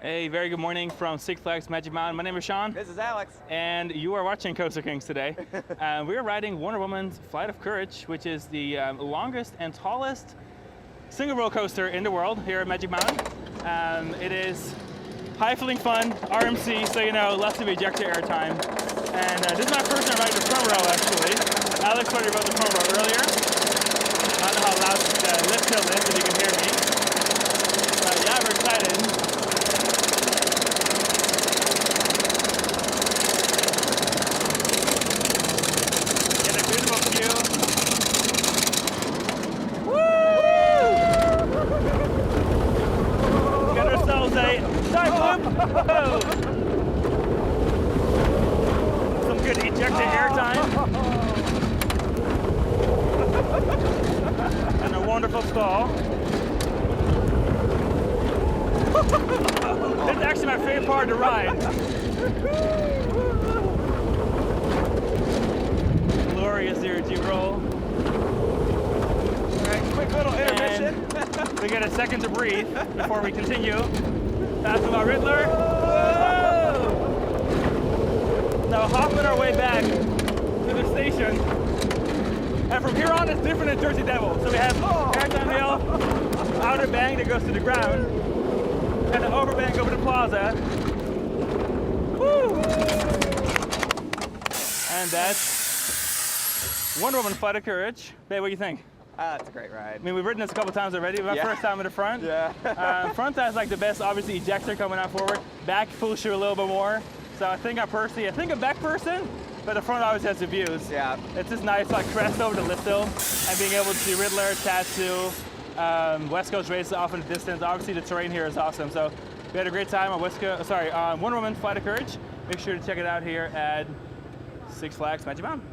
Hey, very good morning from Six Flags Magic Mountain. My name is Sean. This is Alex. And you are watching Coaster Kings today. We are riding Wonder Woman's Flight of Courage, which is the longest and tallest single roller coaster in the world here at Magic Mountain. It is high-feeling fun, RMC, so you know, lots of ejector airtime. And this is my first time riding the front row, actually. Alex told you about the front row earlier. I don't know how loud the lift hill is, if you can hear me. But yeah, we're excited. Some good ejector airtime. And a wonderful stall. This is actually my favorite part of the ride. Glorious zero-G roll. Alright, quick little intermission. And we get a second to breathe before we continue. Passing our Riddler. Whoa! Now hopping our way back to the station. And from here on, it's different than Jersey Devil. So we have airtime hill, outer bank that goes to the ground, and an overbank over the plaza. Woo! And that's Wonder Woman Flight of Courage. Babe, what do you think? That's a great ride. I mean, we've ridden this a couple times already. My first time in the front. Yeah. Front has like the best, obviously, ejector coming out forward. Back pulls you a little bit more. So I think a back person, but the front always has the views. Yeah. It's just nice, like crest over the lift hill, and being able to see Riddler, Tattoo, West Coast races off in the distance. Obviously, the terrain here is awesome. So we had a great time on Wonder Woman Flight of Courage. Make sure to check it out here at Six Flags Magic Mountain.